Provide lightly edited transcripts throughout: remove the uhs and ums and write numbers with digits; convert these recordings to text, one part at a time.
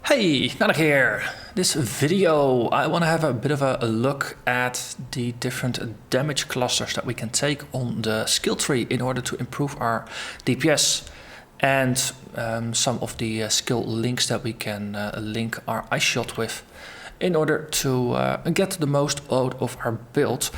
Hey, Narnach here. This video, I want to have a bit of a look at the different damage clusters that we can take on the skill tree in order to improve our DPS, and some of the skill links that we can link our Ice Shot with in order to get the most out of our build.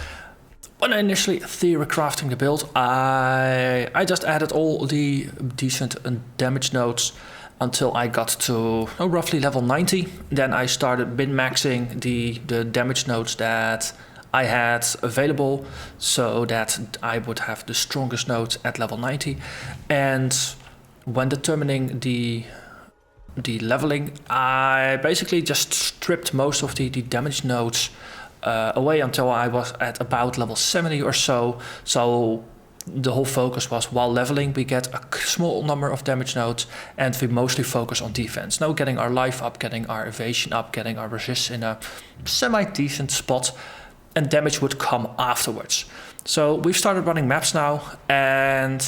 When I initially theory crafting the build, I just added all the decent damage nodes until I got to roughly level 90. Then I started min-maxing the damage nodes that I had available so that I would have the strongest nodes at level 90. And when determining the leveling, I basically just stripped most of the damage nodes away until I was at about level 70 or so. So the whole focus was, while leveling, we get a small number of damage nodes and we mostly focus on defense. Now getting our life up, getting our evasion up, getting our resist in a semi-decent spot, and damage would come afterwards. So we've started running maps now, and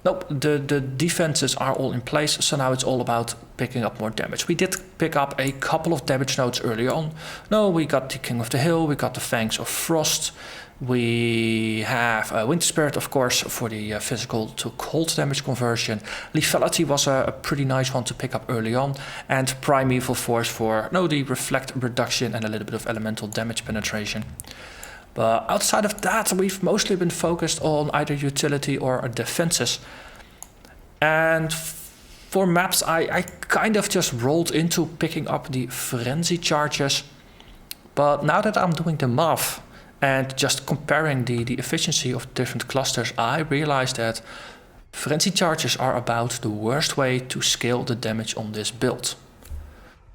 nope, the defenses are all in place, so now it's all about picking up more damage. We did pick up a couple of damage nodes earlier on. No, we got the King of the Hill, we got the Fangs of Frost, we have Winter Spirit, of course, for the physical to cold damage conversion. Lethality was a pretty nice one to pick up early on, and Primeval Force for the reflect reduction and a little bit of elemental damage penetration. But outside of that, we've mostly been focused on either utility or defenses. And for maps, I kind of just rolled into picking up the frenzy charges. But now that I'm doing the math and just comparing the efficiency of different clusters, I realized that frenzy charges are about the worst way to scale the damage on this build.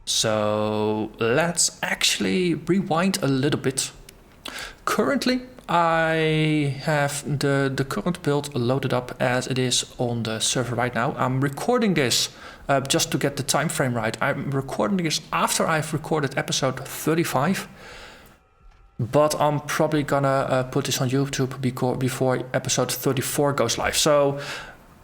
So let's actually rewind a little bit. Currently, I have the current build loaded up as it is on the server right now. I'm recording this just to get the time frame right. I'm recording this after I've recorded episode 35. But I'm probably gonna put this on YouTube before episode 34 goes live. So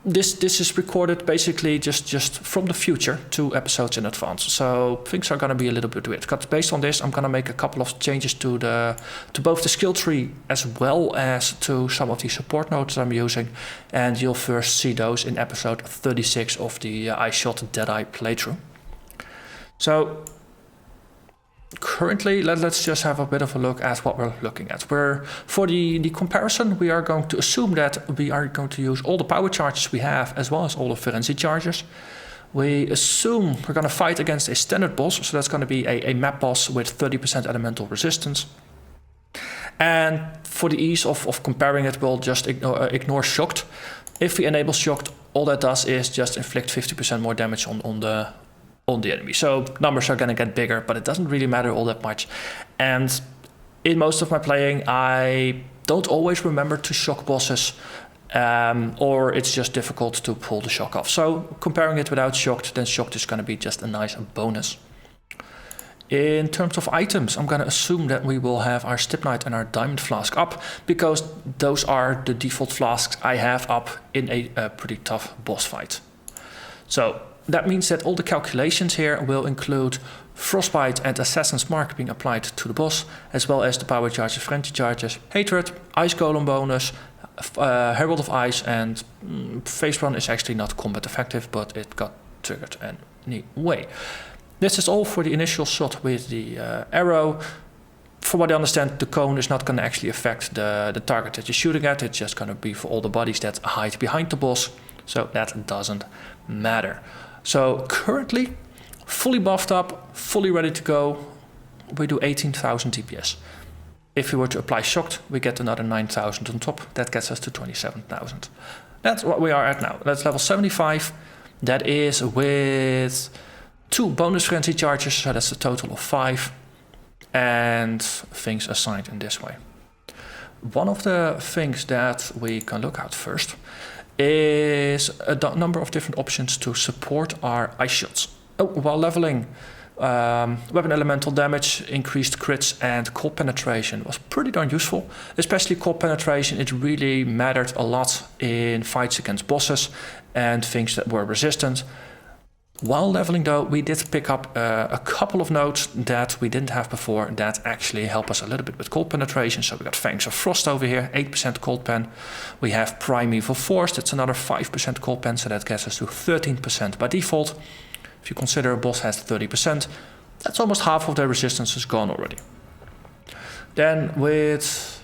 this is recorded basically just from the future, 2 episodes in advance. So things are gonna be a little bit weird. Because based on this, I'm gonna make a couple of changes to both the skill tree as well as to some of the support nodes I'm using, and you'll first see those in episode 36 of the Ice Shot Deadeye playthrough. So currently, let's just have a bit of a look at what we're looking at. For the comparison, we are going to assume that we are going to use all the power charges we have, as well as all the frenzy charges. We assume we're going to fight against a standard boss, so that's going to be a map boss with 30% elemental resistance. And for the ease of comparing it, we'll just ignore Shocked. If we enable Shocked, all that does is just inflict 50% more damage on the enemy. So numbers are going to get bigger, but it doesn't really matter all that much. And in most of my playing, I don't always remember to shock bosses, or it's just difficult to pull the shock off. So comparing it without shocked, then shocked is going to be just a nice bonus. In terms of items, I'm going to assume that we will have our Stip Knight and our Diamond Flask up, because those are the default flasks I have up in a pretty tough boss fight. So that means that all the calculations here will include Frostbite and Assassin's Mark being applied to the boss, as well as the power charges, frenzy charges, Hatred, Ice Golem bonus, Herald of Ice, and Phase Run is actually not combat effective, but it got triggered anyway. This is all for the initial shot with the arrow. From what I understand, the cone is not going to actually affect the target that you're shooting at. It's just going to be for all the bodies that hide behind the boss, so that doesn't matter. So currently, fully buffed up, fully ready to go, we do 18,000 DPS. If we were to apply Shocked, we get another 9,000 on top. That gets us to 27,000. That's what we are at now. That's level 75. That is with 2 bonus frenzy charges, so that's a total of 5. And things assigned in this way. One of the things that we can look at first is a number of different options to support our Ice Shots. While leveling, weapon elemental damage, increased crits, and cold penetration was pretty darn useful. Especially cold penetration, it really mattered a lot in fights against bosses and things that were resistant. While leveling though, we did pick up a couple of nodes that we didn't have before that actually help us a little bit with cold penetration. So we got Fangs of Frost over here, 8% cold pen. We have Primeval Force, that's another 5% cold pen, so that gets us to 13% by default. If you consider a boss has 30%, that's almost half of their resistance is gone already. Then with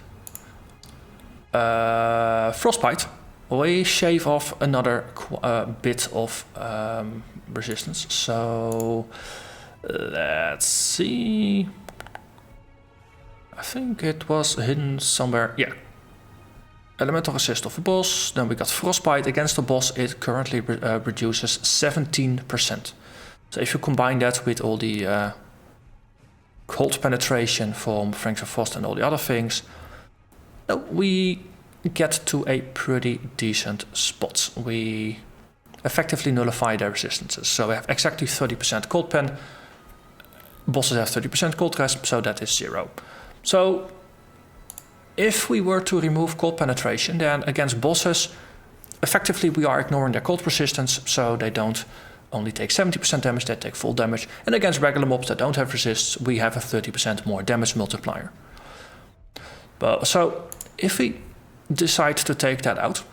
Frostbite, we shave off another bit of resistance. So let's see. I think it was hidden somewhere. Yeah. Elemental resist of a boss. Then we got Frostbite against the boss. It currently reduces 17%. So if you combine that with all the cold penetration from Fangs of Frost and all the other things, we get to a pretty decent spot. We effectively nullify their resistances. So we have exactly 30% cold pen. Bosses have 30% cold res, so that is 0. So if we were to remove cold penetration, then against bosses, effectively we are ignoring their cold resistance, so they don't only take 70% damage, they take full damage. And against regular mobs that don't have resists, we have a 30% more damage multiplier. But so if we decide to take that out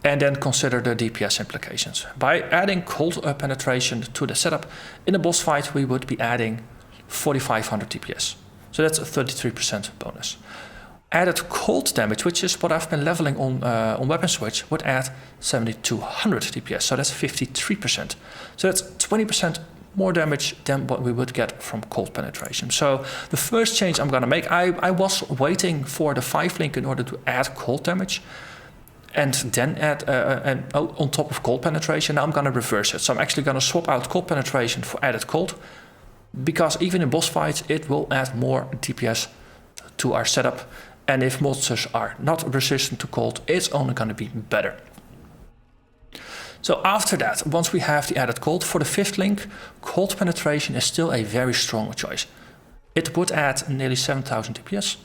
and then consider the DPS implications. By adding cold penetration to the setup, in a boss fight we would be adding 4500 DPS. So that's a 33% bonus. Added cold damage, which is what I've been leveling on Weapon Switch, would add 7200 DPS, so that's 53%. So that's 20% more damage than what we would get from cold penetration. So the first change I'm gonna make, I was waiting for the 5-link in order to add cold damage and then add on top of cold penetration. Now I'm gonna reverse it. So I'm actually gonna swap out cold penetration for added cold, because even in boss fights it will add more DPS to our setup, and if monsters are not resistant to cold, it's only gonna be better. So after that, once we have the added cold, for the 5th link, cold penetration is still a very strong choice. It would add nearly 7000 DPS.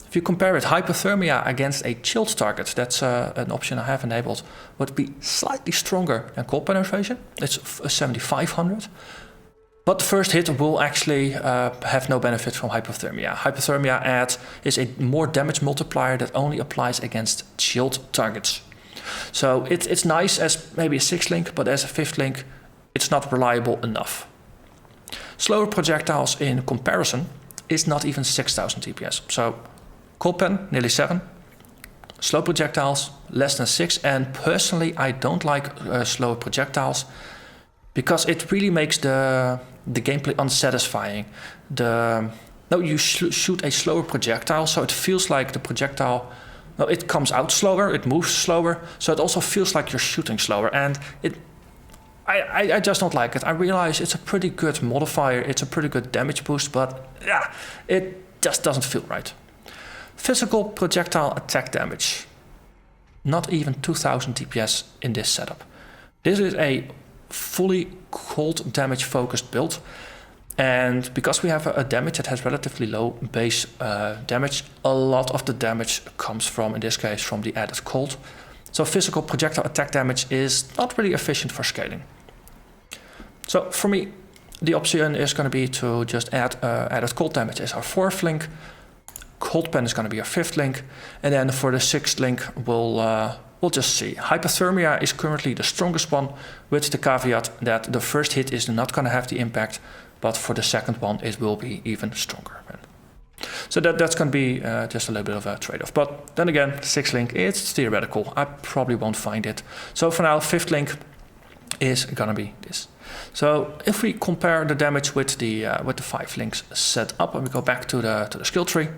If you compare it, hypothermia against a chilled target, that's an option I have enabled, would be slightly stronger than cold penetration. It's 7500. But the first hit will actually have no benefit from hypothermia. Hypothermia is a more damage multiplier that only applies against chilled targets. So it's nice as maybe a 6th link, but as a 5th link, it's not reliable enough. Slower projectiles in comparison is not even 6000 DPS. So cold pen, nearly 7. Slow projectiles, less than 6. And personally, I don't like slower projectiles because it really makes the gameplay unsatisfying. You shoot a slower projectile, so it feels like the projectile, it comes out slower, it moves slower, so it also feels like you're shooting slower, and I just don't like it. I realize it's a pretty good modifier, it's a pretty good damage boost, but yeah, it just doesn't feel right. Physical projectile attack damage, not even 2000 DPS in this setup. This is a fully cold damage focused build, and because we have a damage that has relatively low base damage, a lot of the damage comes from, in this case, from the added cold. So physical projectile attack damage is not really efficient for scaling. So for me, the option is going to be to just add added cold damage as our 4th link. Cold pen is going to be our 5th link, and then for the 6th link we'll just see. Hypothermia is currently the strongest one, with the caveat that the first hit is not going to have the impact, but for the second one it will be even stronger. So that's going to be just a little bit of a trade-off. But then again, 6th link, it's theoretical. I probably won't find it. So for now, 5th link is going to be this. So if we compare the damage with the 5 links set up, and we go back to the skill tree,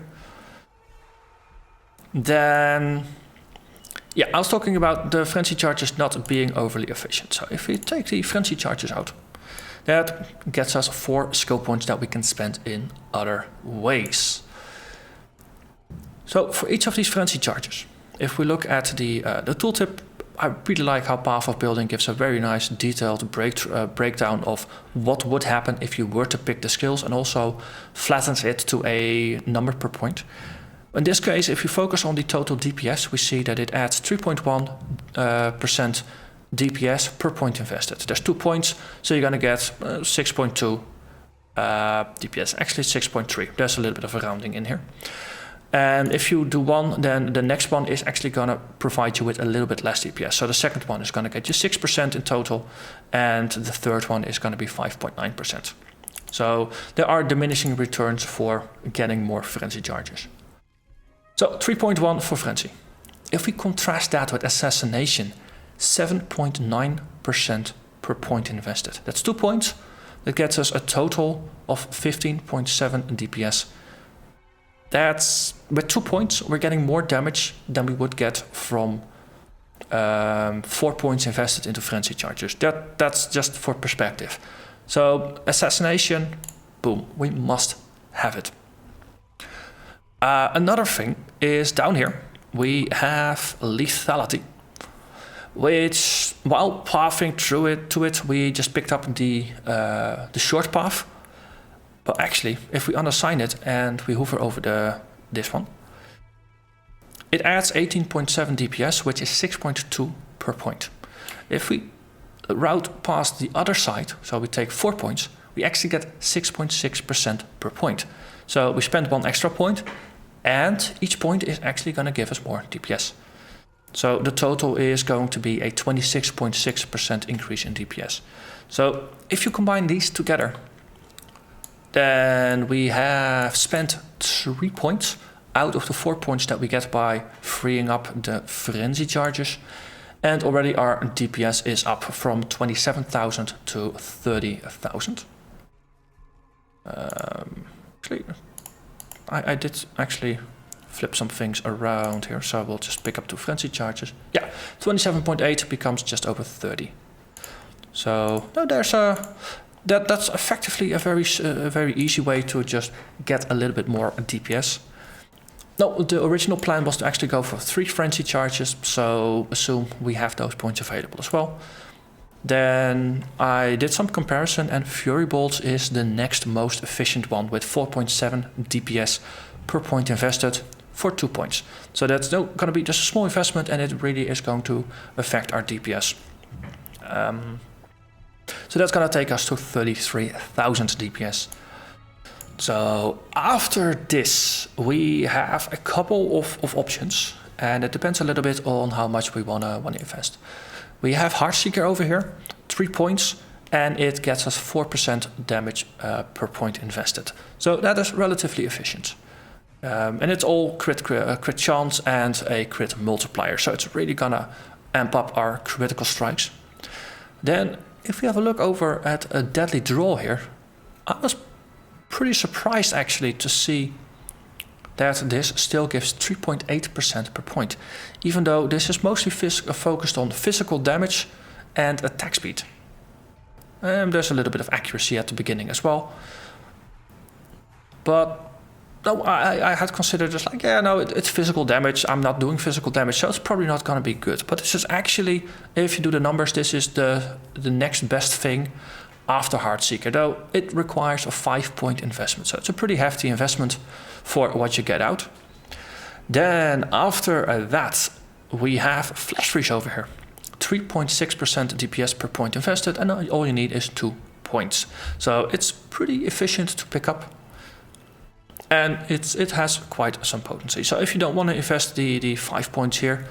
then yeah, I was talking about the frenzy charges not being overly efficient. So if we take the frenzy charges out, that gets us 4 skill points that we can spend in other ways. So for each of these frenzy charges, if we look at the tooltip, I really like how Path of Building gives a very nice detailed breakdown of what would happen if you were to pick the skills, and also flattens it to a number per point. In this case, if you focus on the total DPS, we see that it adds 3.1% DPS per point invested. There's 2 points, so you're gonna get 6.2 DPS. Actually 6.3. There's a little bit of a rounding in here. And if you do 1, then the next one is actually gonna provide you with a little bit less DPS. So the second one is gonna get you 6% in total, and the third one is gonna be 5.9%. So there are diminishing returns for getting more frenzy charges. So 3.1 for frenzy. If we contrast that with assassination, 7.9% per point invested. That's 2 points. That gets us a total of 15.7 DPS. That's, with 2 points, we're getting more damage than we would get from 4 points invested into frenzy charges. That's just for perspective. So assassination, boom, we must have it. Another thing is down here, we have lethality, which while pathing through to it, we just picked up the short path. But actually, if we unassign it and we hover over this one, it adds 18.7 DPS, which is 6.2 per point. If we route past the other side, so we take 4 points, we actually get 6.6% per point. So we spend 1 extra point, and each point is actually going to give us more DPS. So the total is going to be a 26.6% increase in DPS. So if you combine these together, then we have spent 3 points out of the 4 points that we get by freeing up the frenzy charges. And already our DPS is up from 27,000 to 30,000. Actually, I did actually flip some things around here, so we'll just pick up 2 frenzy charges. Yeah, 27.8 becomes just over 30. So no, there's that's effectively a very easy way to just get a little bit more DPS. No, the original plan was to actually go for 3 frenzy charges, so assume we have those points available as well. Then I did some comparison, and Fury Bolts is the next most efficient one with 4.7 DPS per point invested for 2 points. So that's going to be just a small investment, and it really is going to affect our DPS. So that's going to take us to 33,000 DPS. So after this, we have a couple of options, and it depends a little bit on how much we want to invest. We have Heartseeker over here, 3 points, and it gets us 4% damage per point invested. So that is relatively efficient. And it's all crit chance and a crit multiplier, so it's really gonna amp up our critical strikes. Then if we have a look over at a deadly draw here, I was pretty surprised actually to see that this still gives 3.8% per point, even though this is mostly focused on physical damage and attack speed. There's a little bit of accuracy at the beginning as well. But no, I had considered just like, yeah, no, it's physical damage. I'm not doing physical damage, so it's probably not going to be good. But this is actually, if you do the numbers, this is the next best thing after Heartseeker, though it requires a 5-point investment. So it's a pretty hefty investment for what you get out. Then after that, we have Flash Freeze over here. 3.6% DPS per point invested, and all you need is 2 points. So it's pretty efficient to pick up. And it has quite some potency. So if you don't want to invest the 5 points here,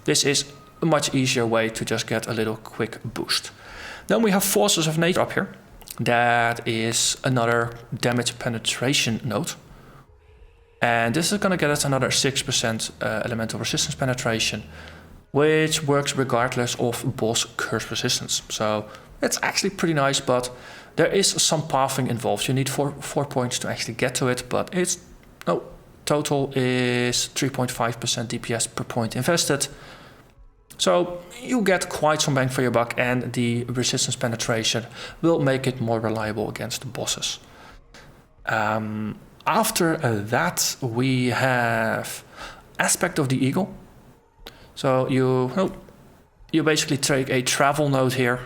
this is a much easier way to just get a little quick boost. Then we have Forces of Nature up here. That is another damage penetration node. And this is going to get us another 6% elemental resistance penetration, which works regardless of boss curse resistance. So it's actually pretty nice, but there is some pathing involved. You need 4 points to actually get to it, but total is 3.5% DPS per point invested. So you get quite some bang for your buck, and the resistance penetration will make it more reliable against the bosses. After that, we have Aspect of the Eagle. So you basically take a travel node here,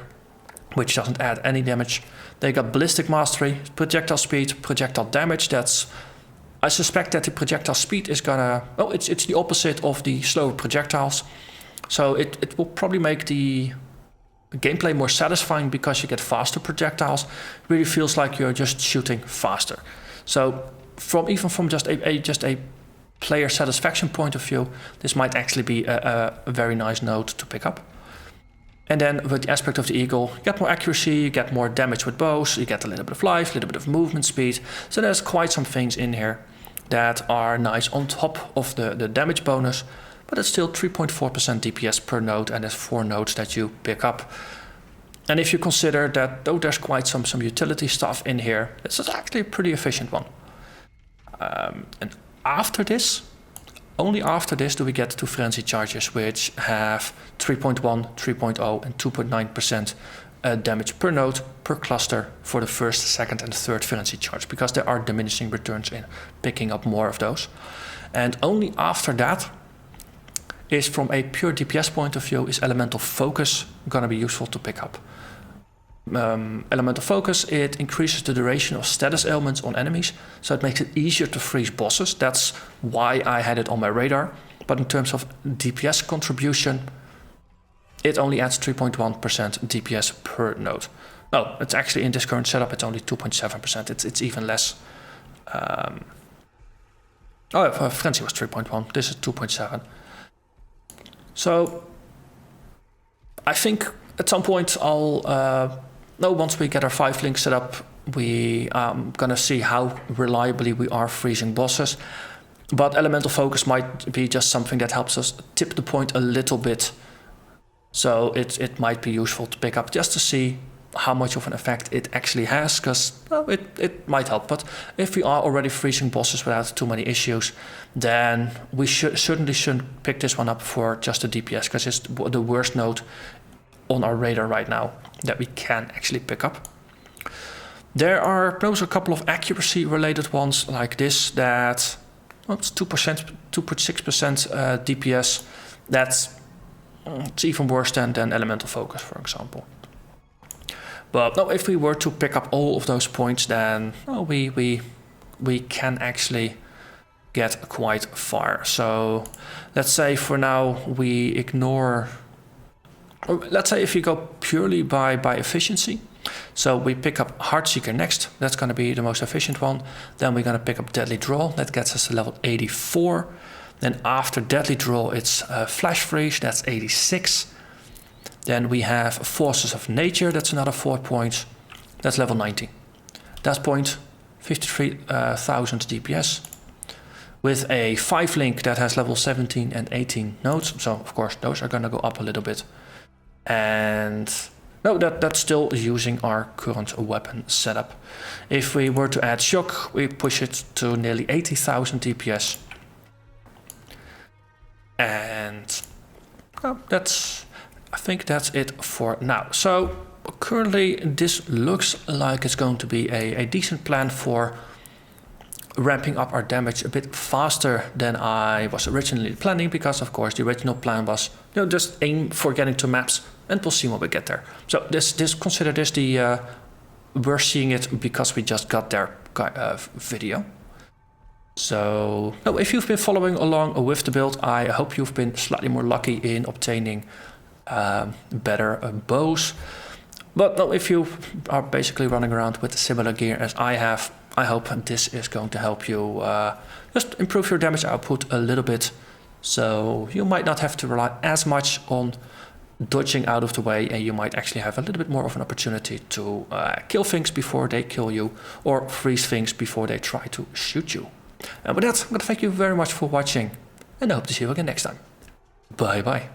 which doesn't add any damage. They got Ballistic Mastery, Projectile Speed, Projectile Damage. I suspect that the projectile speed is gonna... Well, it's the opposite of the slower projectiles. So it will probably make the gameplay more satisfying because you get faster projectiles. It really feels like you're just shooting faster. So even from just a player satisfaction point of view, this might actually be a very nice node to pick up. And then with the aspect of the eagle, you get more accuracy, you get more damage with bows, you get a little bit of life, a little bit of movement speed. So there's quite some things in here that are nice on top of the damage bonus, but it's still 3.4% DPS per node, and there's 4 nodes that you pick up. And if you consider that though there's quite some utility stuff in here, this is actually a pretty efficient one. And after this, only after this do we get to frenzy charges, which have 3.1, 3.0 and 2.9% damage per node per cluster for the first, second and third frenzy charge, because there are diminishing returns in picking up more of those. And only after that is, from a pure DPS point of view, is elemental focus gonna be useful to pick up. Elemental focus, it increases the duration of status ailments on enemies, so it makes it easier to freeze bosses. That's why I had it on my radar. But in terms of DPS contribution, it only adds 3.1% DPS per node. No, it's actually, in this current setup, it's only 2.7%. It's even less. Frenzy was 3.1. This is 2.7. So I think at some point once we get our 5 links set up, we are gonna see how reliably we are freezing bosses. But elemental focus might be just something that helps us tip the point a little bit. So it might be useful to pick up just to see how much of an effect it actually has, because it might help. But if we are already freezing bosses without too many issues, then we certainly shouldn't pick this one up for just the DPS, because it's the worst node on our radar right now that we can actually pick up. There are also a couple of accuracy related ones like this that, well, it's 2%, 2.6% DPS. It's even worse than elemental focus, for example. But no, if we were to pick up all of those points, then we can actually get quite far. So let's say for now we ignore, let's say if you go purely by efficiency, so we pick up Heartseeker next, that's going to be the most efficient one. Then we're going to pick up Deadly Draw, that gets us to level 84. Then after Deadly Draw, it's Flash Freeze, that's 86. Then we have Forces of Nature, that's another 4 points, that's level 90. That's point 53,000 DPS. With a 5 link that has level 17 and 18 nodes, so of course those are going to go up a little bit. And no, that's still using our current weapon setup. If we were to add Shock, we push it to nearly 80,000 DPS. And I think that's it for now. So currently this looks like it's going to be a decent plan for ramping up our damage a bit faster than I was originally planning, because of course the original plan was just aim for getting to maps, and we'll see when we get there. So consider this the we're seeing it because we just got there video. So if you've been following along with the build, I hope you've been slightly more lucky in obtaining better bows. But if you are basically running around with similar gear as I have, I hope this is going to help you just improve your damage output a little bit. So you might not have to rely as much on dodging out of the way, and you might actually have a little bit more of an opportunity to kill things before they kill you, or freeze things before they try to shoot you. And with that, I'm going to thank you very much for watching, and I hope to see you again next time. Bye bye.